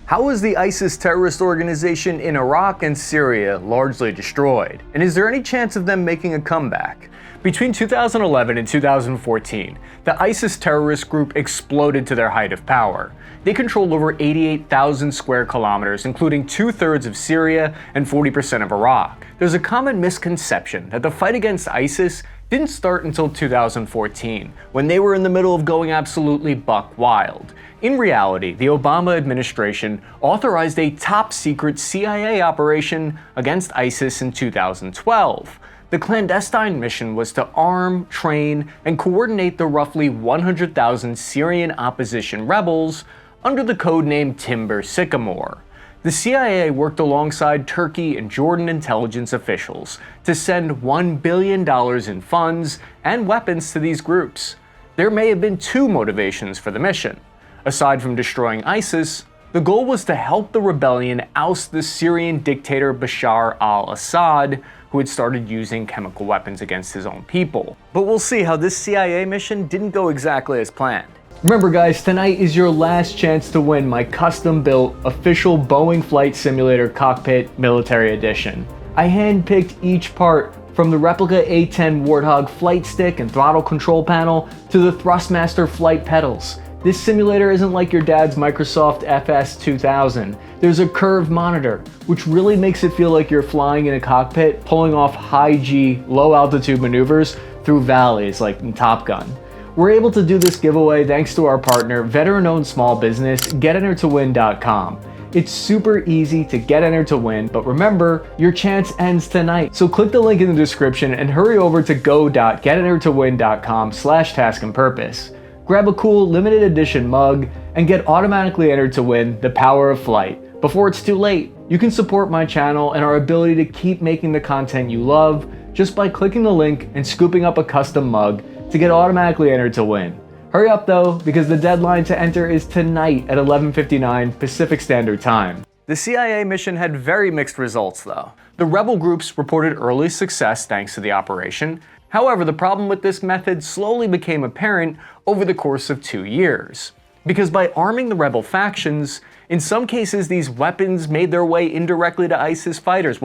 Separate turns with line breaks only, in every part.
How was the ISIS terrorist organization in Iraq and Syria largely destroyed? And is there any chance of them making a comeback? Between 2011 and 2014, the ISIS terrorist group exploded to their height of power. They controlled over 88,000 square kilometers, including 2/3 of Syria and 40% of Iraq. There's a common misconception that the fight against ISIS didn't start until 2014, when they were in the middle of going absolutely buck wild. In reality, the Obama administration authorized a top-secret CIA operation against ISIS in 2012. The clandestine mission was to arm, train, and coordinate the roughly 100,000 Syrian opposition rebels under the codename Timber Sycamore. The CIA worked alongside Turkey and Jordan intelligence officials to send $1 billion in funds and weapons to these groups. There may have been two motivations for the mission. Aside from destroying ISIS, the goal was to help the rebellion oust the Syrian dictator Bashar al-Assad, who had started using chemical weapons against his own people. But we'll see how this CIA mission didn't go exactly as planned. Remember guys, tonight is your last chance to win my custom-built official Boeing Flight Simulator Cockpit Military Edition. I handpicked each part, from the replica A-10 Warthog flight stick and throttle control panel to the Thrustmaster flight pedals. This simulator isn't like your dad's Microsoft FS 2000. There's a curved monitor, which really makes it feel like you're flying in a cockpit, pulling off high-G, low-altitude maneuvers through valleys like in Top Gun. We're able to do this giveaway thanks to our partner, veteran-owned small business, GetEnterToWin.com. It's super easy to get entered to win, but remember, your chance ends tonight. So click the link in the description and hurry over to go.getentertowin.com/taskandpurpose. Grab a cool limited edition mug and get automatically entered to win the power of flight before it's too late. You can support my channel and our ability to keep making the content you love just by clicking the link and scooping up a custom mug to get automatically entered to win. Hurry up though, because the deadline to enter is tonight at 11:59 Pacific Standard Time. The CIA mission had very mixed results though. The rebel groups reported early success thanks to the operation. However, the problem with this method slowly became apparent over the course of 2 years. Because by arming the rebel factions, in some cases these weapons made their way indirectly to ISIS fighters.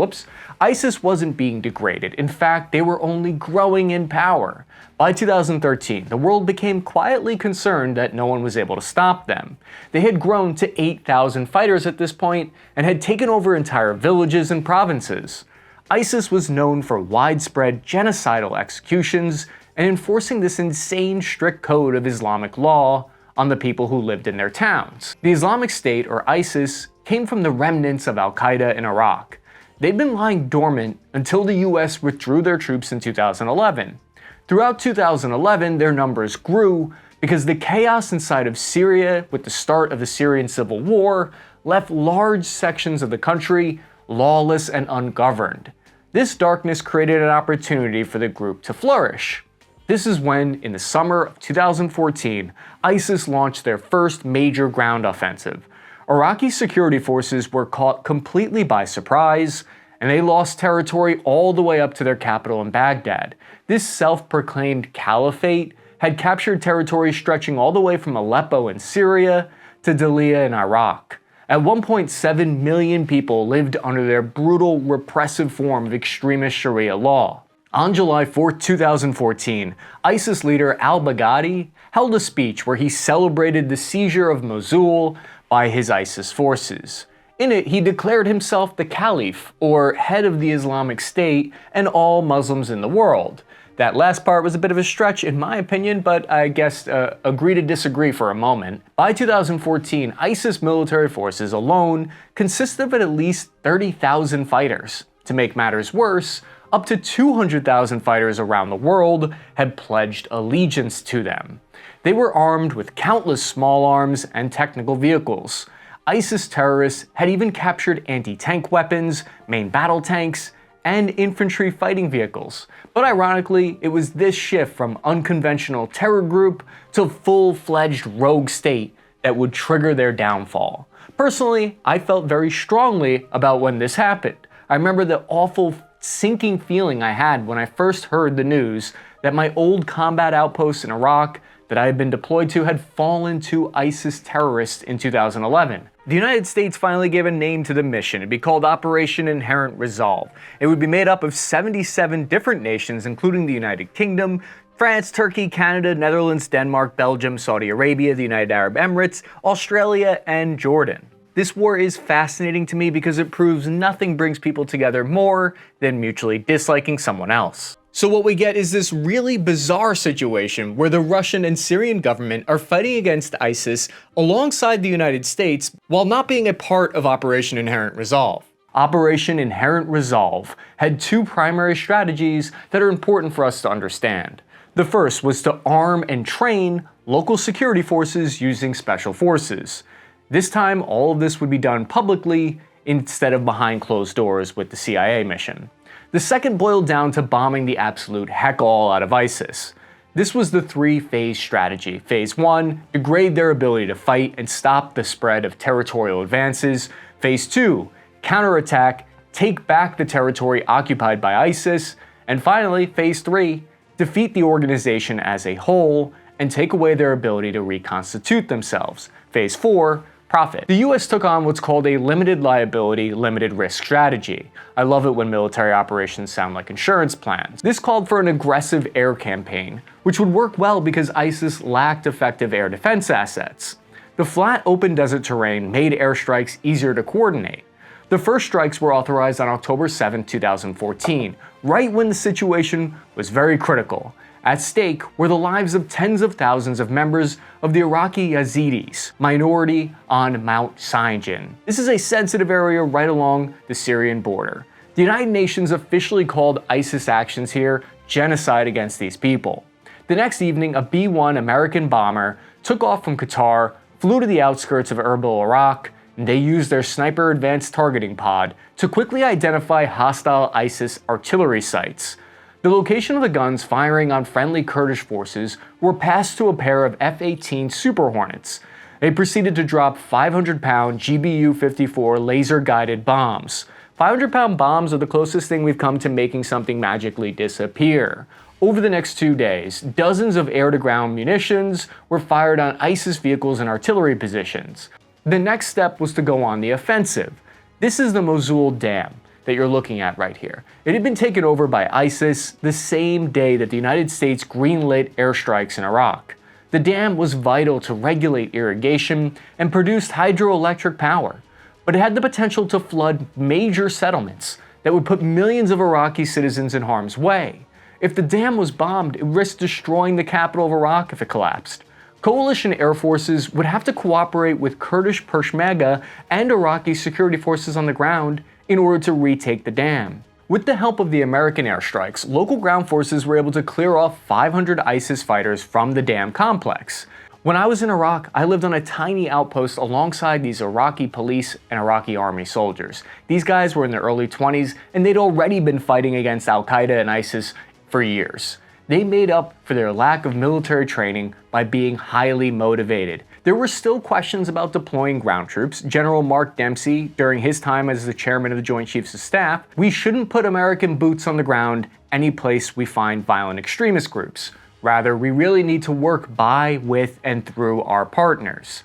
ISIS wasn't being degraded. In fact, they were only growing in power. By 2013, the world became quietly concerned that no one was able to stop them. They had grown to 8,000 fighters at this point and had taken over entire villages and provinces. ISIS was known for widespread genocidal executions and enforcing this insane strict code of Islamic law on the people who lived in their towns. The Islamic State, or ISIS, came from the remnants of Al-Qaeda in Iraq. They'd been lying dormant until the US withdrew their troops in 2011. Throughout 2011, their numbers grew because the chaos inside of Syria with the start of the Syrian civil war left large sections of the country lawless and ungoverned. This darkness created an opportunity for the group to flourish. This is when, in the summer of 2014, ISIS launched their first major ground offensive. Iraqi security forces were caught completely by surprise, and they lost territory all the way up to their capital in Baghdad. This self-proclaimed caliphate had captured territory stretching all the way from Aleppo in Syria to Dalia in Iraq. At 1.7 million people lived under their brutal, repressive form of extremist Sharia law. On July 4, 2014, ISIS leader al-Baghdadi held a speech where he celebrated the seizure of Mosul by his ISIS forces. In it, he declared himself the caliph, or head of the Islamic State, and all Muslims in the world. That last part was a bit of a stretch in my opinion, but I guess agree to disagree for a moment. By 2014, ISIS military forces alone consisted of at least 30,000 fighters. To make matters worse, up to 200,000 fighters around the world had pledged allegiance to them. They were armed with countless small arms and technical vehicles. ISIS terrorists had even captured anti-tank weapons, main battle tanks, and infantry fighting vehicles. But ironically, it was this shift from unconventional terror group to full-fledged rogue state that would trigger their downfall. Personally, I felt very strongly about when this happened. I remember the awful sinking feeling I had when I first heard the news that my old combat outpost in Iraq, that I had been deployed to had fallen to ISIS terrorists in 2011. The United States finally gave a name to the mission. It'd be called Operation Inherent Resolve. It would be made up of 77 different nations, including the United Kingdom, France, Turkey, Canada, Netherlands, Denmark, Belgium, Saudi Arabia, the United Arab Emirates, Australia, and Jordan. This war is fascinating to me because it proves nothing brings people together more than mutually disliking someone else. So what we get is this really bizarre situation where the Russian and Syrian government are fighting against ISIS alongside the United States while not being a part of Operation Inherent Resolve. Operation Inherent Resolve had two primary strategies that are important for us to understand. The first was to arm and train local security forces using special forces. This time, all of this would be done publicly instead of behind closed doors with the CIA mission. The second boiled down to bombing the absolute heck all out of ISIS. This was the three-phase strategy. Phase 1, degrade their ability to fight and stop the spread of territorial advances. Phase 2, counterattack, take back the territory occupied by ISIS. And finally, Phase 3, defeat the organization as a whole and take away their ability to reconstitute themselves. Phase 4, profit. The US took on what's called a limited liability, limited risk strategy. I love it when military operations sound like insurance plans. This called for an aggressive air campaign, which would work well because ISIS lacked effective air defense assets. The flat, open desert terrain made airstrikes easier to coordinate. The first strikes were authorized on October 7, 2014, right when the situation was very critical. At stake were the lives of tens of thousands of members of the Iraqi Yazidis, minority on Mount Sinai. This is a sensitive area right along the Syrian border. The United Nations officially called ISIS actions here genocide against these people. The next evening, a B-1 American bomber took off from Qatar, flew to the outskirts of Erbil, Iraq, and they used their sniper advanced targeting pod to quickly identify hostile ISIS artillery sites. The location of the guns firing on friendly Kurdish forces were passed to a pair of F-18 Super Hornets. They proceeded to drop 500-pound GBU-54 laser-guided bombs. 500-pound bombs are the closest thing we've come to making something magically disappear. Over the next 2 days, dozens of air-to-ground munitions were fired on ISIS vehicles and artillery positions. The next step was to go on the offensive. This is the Mosul Dam that you're looking at right here. It had been taken over by ISIS the same day that the United States greenlit airstrikes in Iraq. The dam was vital to regulate irrigation and produced hydroelectric power, but it had the potential to flood major settlements that would put millions of Iraqi citizens in harm's way. If the dam was bombed, it risked destroying the capital of Iraq if it collapsed. Coalition air forces would have to cooperate with Kurdish Peshmerga and Iraqi security forces on the ground in order to retake the dam. With the help of the American airstrikes, local ground forces were able to clear off 500 ISIS fighters from the dam complex. When I was in Iraq, I lived on a tiny outpost alongside these Iraqi police and Iraqi army soldiers. These guys were in their early 20s and they'd already been fighting against Al-Qaeda and ISIS for years. They made up for their lack of military training by being highly motivated. There were still questions about deploying ground troops. General Mark Dempsey, during his time as the chairman of the Joint Chiefs of Staff, we shouldn't put American boots on the ground any place we find violent extremist groups. Rather, we really need to work by, with, and through our partners.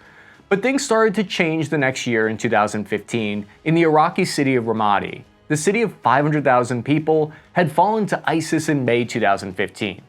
But things started to change the next year in 2015 in the Iraqi city of Ramadi. The city of 500,000 people had fallen to ISIS in May 2015.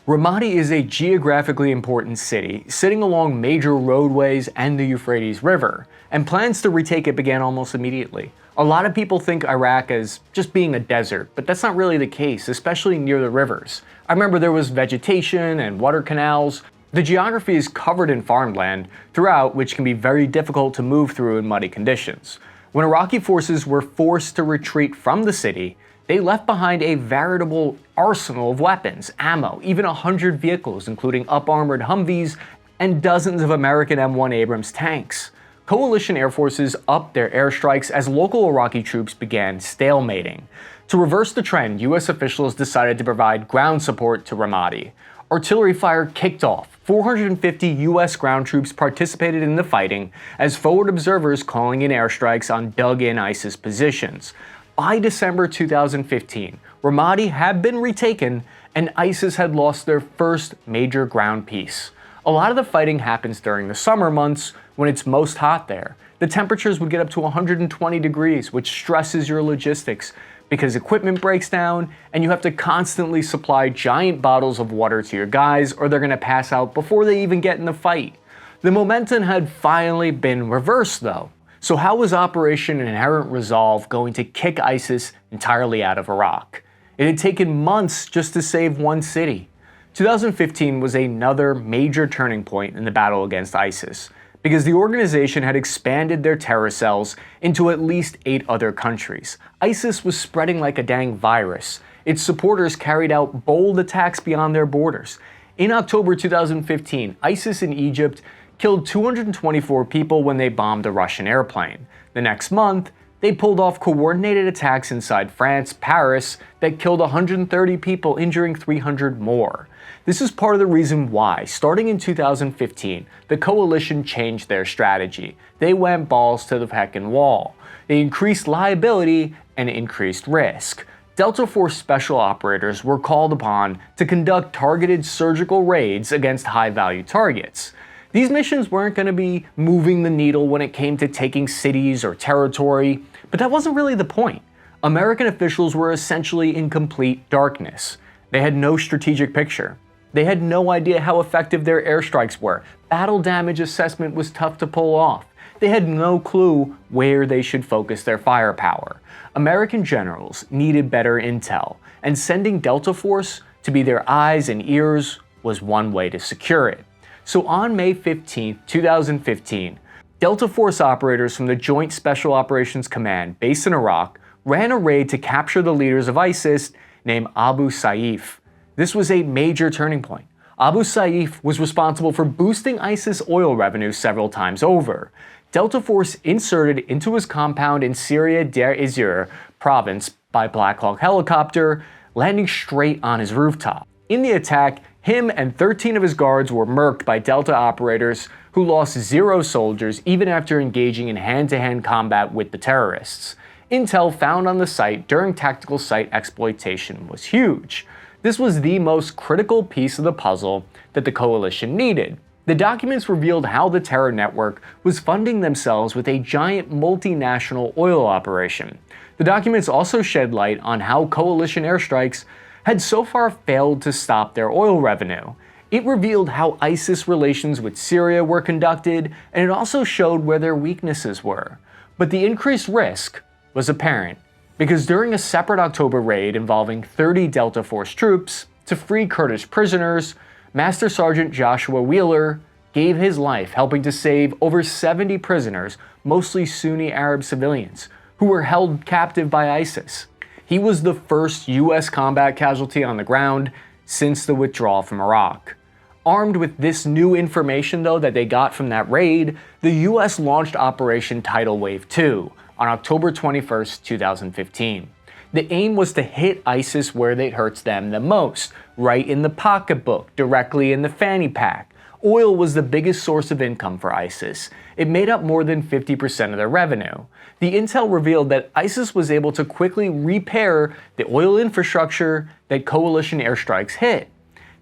Ramadi is a geographically important city, sitting along major roadways and the Euphrates River, and plans to retake it began almost immediately. A lot of people think Iraq as just being a desert, but that's not really the case, especially near the rivers. I remember there was vegetation and water canals. The geography is covered in farmland throughout, which can be very difficult to move through in muddy conditions. When Iraqi forces were forced to retreat from the city, they left behind a veritable arsenal of weapons, ammo, even 100 vehicles, including up-armored Humvees and dozens of American M1 Abrams tanks. Coalition air forces upped their airstrikes as local Iraqi troops began stalemating. To reverse the trend, US officials decided to provide ground support to Ramadi. Artillery fire kicked off. 450 US ground troops participated in the fighting as forward observers calling in airstrikes on dug-in ISIS positions. By December 2015, Ramadi had been retaken and ISIS had lost their first major ground piece. A lot of the fighting happens during the summer months when it's most hot there. The temperatures would get up to 120 degrees, which stresses your logistics because equipment breaks down and you have to constantly supply giant bottles of water to your guys or they're going to pass out before they even get in the fight. The momentum had finally been reversed though. So how was Operation Inherent Resolve going to kick ISIS entirely out of Iraq? It had taken months just to save one city. 2015 was another major turning point in the battle against ISIS, because the organization had expanded their terror cells into at least 8 other countries. ISIS was spreading like a dang virus. Its supporters carried out bold attacks beyond their borders. In October 2015, ISIS in Egypt killed 224 people when they bombed a Russian airplane. The next month, they pulled off coordinated attacks inside France, Paris, that killed 130 people, injuring 300 more. This is part of the reason why, starting in 2015, the coalition changed their strategy. They went balls to the heckin' wall. They increased liability and increased risk. Delta Force special operators were called upon to conduct targeted surgical raids against high-value targets. These missions weren't going to be moving the needle when it came to taking cities or territory, but that wasn't really the point. American officials were essentially in complete darkness. They had no strategic picture. They had no idea how effective their airstrikes were. Battle damage assessment was tough to pull off. They had no clue where they should focus their firepower. American generals needed better intel, and sending Delta Force to be their eyes and ears was one way to secure it. So on May 15, 2015, Delta Force operators from the Joint Special Operations Command based in Iraq ran a raid to capture the leaders of ISIS named Abu Sayyaf. This was a major turning point. Abu Sayyaf was responsible for boosting ISIS oil revenue several times over. Delta Force inserted into his compound in Syria Deir Ezzor province by Black Hawk helicopter, landing straight on his rooftop. In the attack, him and 13 of his guards were murked by Delta operators who lost 0 soldiers even after engaging in hand-to-hand combat with the terrorists. Intel found on the site during tactical site exploitation was huge. This was the most critical piece of the puzzle that the coalition needed. The documents revealed how the terror network was funding themselves with a giant multinational oil operation. The documents also shed light on how coalition airstrikes had so far failed to stop their oil revenue. It revealed how ISIS relations with Syria were conducted, and it also showed where their weaknesses were. But the increased risk was apparent, because during a separate October raid involving 30 Delta Force troops to free Kurdish prisoners, Master Sergeant Joshua Wheeler gave his life helping to save over 70 prisoners, mostly Sunni Arab civilians, who were held captive by ISIS. He was the first US combat casualty on the ground since the withdrawal from Iraq. Armed with this new information though that they got from that raid, the US launched Operation Tidal Wave 2 on October 21, 2015. The aim was to hit ISIS where it hurts them the most, right in the pocketbook, directly in the fanny pack. Oil was the biggest source of income for ISIS. It made up more than 50% of their revenue. The intel revealed that ISIS was able to quickly repair the oil infrastructure that coalition airstrikes hit.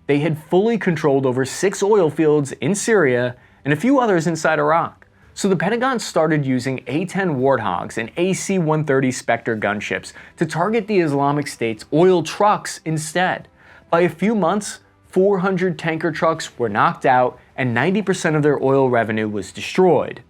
They had fully controlled over 6 oil fields in Syria and a few others inside Iraq. So the Pentagon started using A-10 Warthogs and AC-130 Spectre gunships to target the Islamic State's oil trucks instead. By a few months, 400 tanker trucks were knocked out and 90% of their oil revenue was destroyed.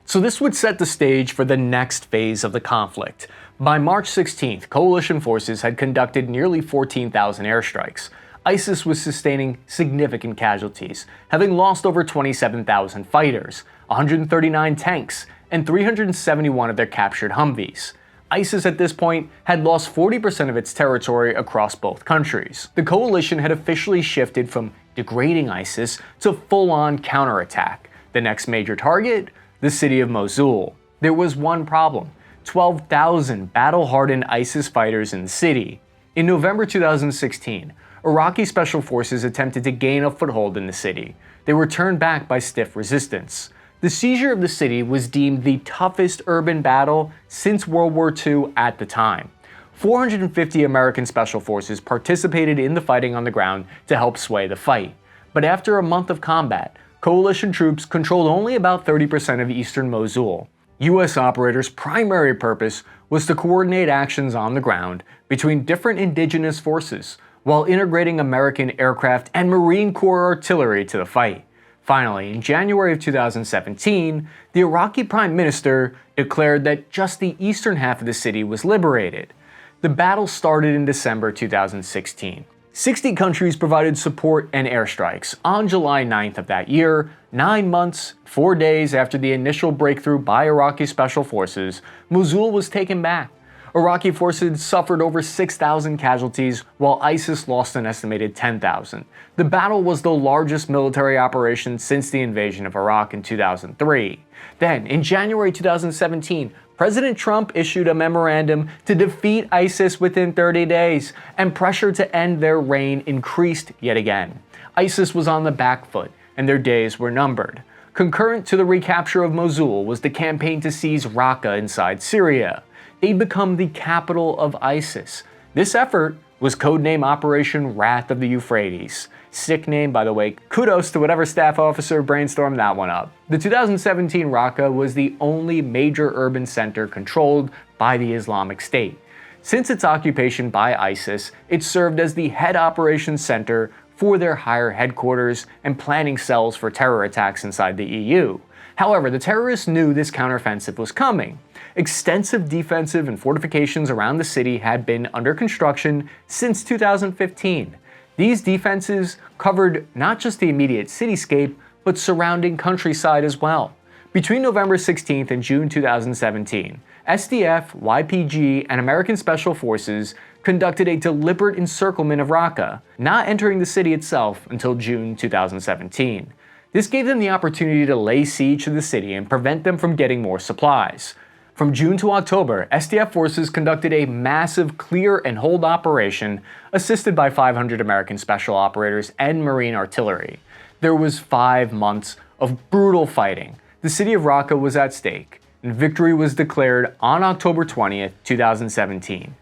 So this would set the stage for the next phase of the conflict. By March 16th, coalition forces had conducted nearly 14,000 airstrikes. ISIS was sustaining significant casualties, having lost over 27,000 fighters, 139 tanks, and 371 of their captured Humvees. ISIS at this point had lost 40% of its territory across both countries. The coalition had officially shifted from degrading ISIS to full-on counterattack. The next major target? The city of Mosul. There was one problem: 12,000 battle-hardened ISIS fighters in the city. In November 2016, Iraqi special forces attempted to gain a foothold in the city. They were turned back by stiff resistance. The seizure of the city was deemed the toughest urban battle since World War II at the time. 450 American special forces participated in the fighting on the ground to help sway the fight. But after a month of combat, coalition troops controlled only about 30% of eastern Mosul. US operators' primary purpose was to coordinate actions on the ground between different indigenous forces, while integrating American aircraft and Marine Corps artillery to the fight. Finally, in January of 2017, the Iraqi Prime Minister declared that just the eastern half of the city was liberated. The battle started in December 2016. 60 countries provided support and airstrikes on July 9th of that year, 9 months, 4 days after the initial breakthrough by Iraqi special forces. Mosul was taken back. Iraqi forces suffered over 6,000 casualties, while ISIS lost an estimated 10,000. The battle was the largest military operation since the invasion of Iraq in 2003. Then, in January 2017, President Trump issued a memorandum to defeat ISIS within 30 days, and pressure to end their reign increased yet again. ISIS was on the back foot, and their days were numbered. Concurrent to the recapture of Mosul was the campaign to seize Raqqa inside Syria. They'd become the capital of ISIS. This effort was codenamed Operation Wrath of the Euphrates. Sick name, by the way. Kudos to whatever staff officer brainstormed that one up. The 2017 Raqqa was the only major urban center controlled by the Islamic State. Since its occupation by ISIS, it served as the head operations center for their higher headquarters and planning cells for terror attacks inside the EU. However, the terrorists knew this counteroffensive was coming. Extensive defensive and fortifications around the city had been under construction since 2015. These defenses covered not just the immediate cityscape, but surrounding countryside as well. Between November 16th and June 2017, SDF, YPG, and American Special Forces conducted a deliberate encirclement of Raqqa, not entering the city itself until June 2017. This gave them the opportunity to lay siege to the city and prevent them from getting more supplies. From June to October, SDF forces conducted a massive clear and hold operation, assisted by 500 American special operators and Marine artillery. There was 5 months of brutal fighting. The city of Raqqa was at stake, and victory was declared on October 20th, 2017.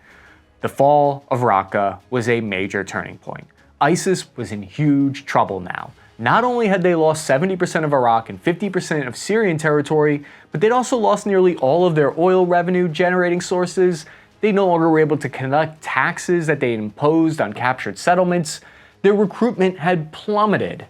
The fall of Raqqa was a major turning point. ISIS was in huge trouble now. Not only had they lost 70% of Iraq and 50% of Syrian territory, but they'd also lost nearly all of their oil revenue generating sources. They no longer were able to collect taxes that they imposed on captured settlements. Their recruitment had plummeted.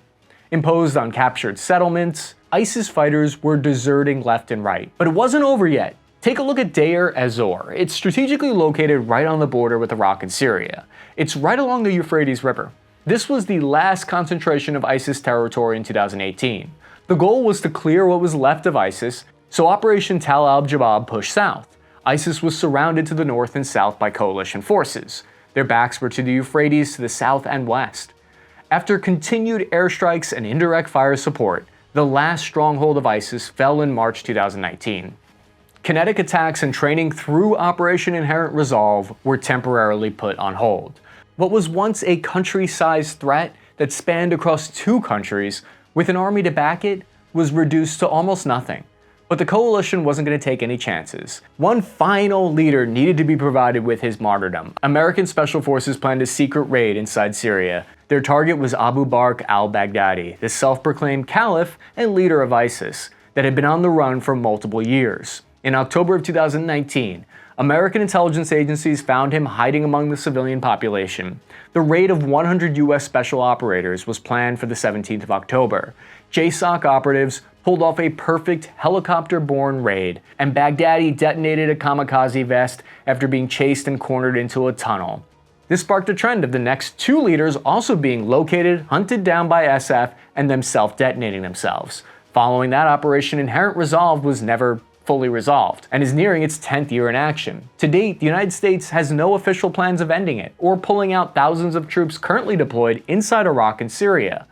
Imposed on captured settlements, ISIS fighters were deserting left and right. But it wasn't over yet. Take a look at Deir ez-Zor. It's strategically located right on the border with Iraq and Syria. It's right along the Euphrates River. This was the last concentration of ISIS territory in 2018. The goal was to clear what was left of ISIS, so Operation Tal al-Jabab pushed south. ISIS was surrounded to the north and south by coalition forces. Their backs were to the Euphrates to the south and west. After continued airstrikes and indirect fire support, the last stronghold of ISIS fell in March 2019. Kinetic attacks and training through Operation Inherent Resolve were temporarily put on hold. What was once a country-sized threat that spanned across 2 countries, with an army to back it, was reduced to almost nothing. But the coalition wasn't going to take any chances. One final leader needed to be provided with his martyrdom. American Special Forces planned a secret raid inside Syria. Their target was Abu Bakr al-Baghdadi, the self-proclaimed caliph and leader of ISIS, that had been on the run for multiple years. In October of 2019, American intelligence agencies found him hiding among the civilian population. The raid of 100 US special operators was planned for the 17th of October. JSOC operatives pulled off a perfect helicopter-borne raid, and Baghdadi detonated a kamikaze vest after being chased and cornered into a tunnel. This sparked a trend of the next 2 leaders also being located, hunted down by SF, and them self-detonating themselves. Following that, Operation Inherent Resolve was never fully resolved, and is nearing its 10th year in action. To date, the United States has no official plans of ending it, or pulling out thousands of troops currently deployed inside Iraq and Syria.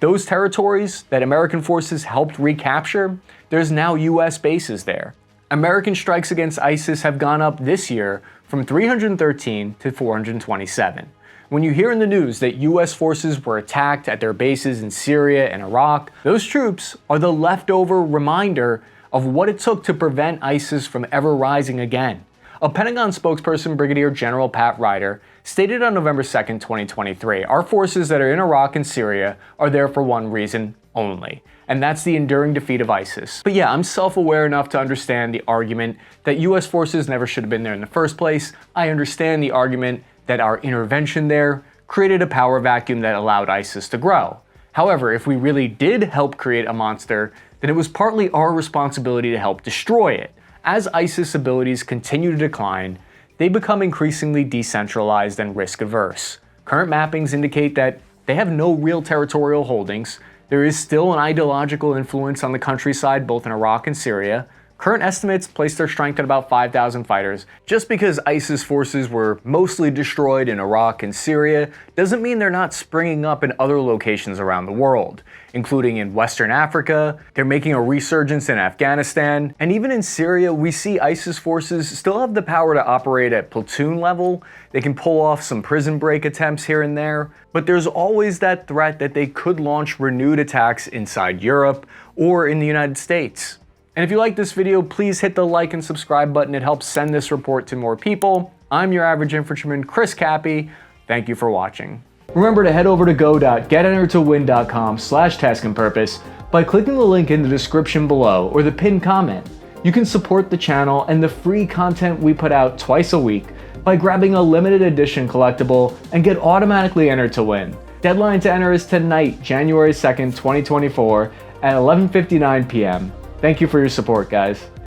Those territories that American forces helped recapture, there's now US bases there. American strikes against ISIS have gone up this year from 313 to 427. When you hear in the news that US forces were attacked at their bases in Syria and Iraq, those troops are the leftover reminder of what it took to prevent ISIS from ever rising again. A Pentagon spokesperson, Brigadier General Pat Ryder, stated on November 2nd, 2023, "Our forces that are in Iraq and Syria are there for one reason only, and that's the enduring defeat of ISIS." But yeah, I'm self-aware enough to understand the argument that US forces never should have been there in the first place. I understand the argument that our intervention there created a power vacuum that allowed ISIS to grow. However, if we really did help create a monster, then it was partly our responsibility to help destroy it. As ISIS abilities continue to decline, they become increasingly decentralized and risk-averse. Current mappings indicate that they have no real territorial holdings. There is still an ideological influence on the countryside, both in Iraq and Syria. Current estimates place their strength at about 5,000 fighters. Just because ISIS forces were mostly destroyed in Iraq and Syria doesn't mean they're not springing up in other locations around the world, including in Western Africa. They're making a resurgence in Afghanistan, and even in Syria, we see ISIS forces still have the power to operate at platoon level. They can pull off some prison break attempts here and there, but there's always that threat that they could launch renewed attacks inside Europe or in the United States. And if you like this video, please hit the like and subscribe button. It helps send this report to more people. I'm your average infantryman, Chris Cappy. Thank you for watching. Remember to head over to go.getentertowin.com/taskandpurpose by clicking the link in the description below or the pinned comment. You can support the channel and the free content we put out twice a week by grabbing a limited edition collectible and get automatically entered to win. Deadline to enter is tonight, January 2nd, 2024 at 11:59 p.m. Thank you for your support, guys.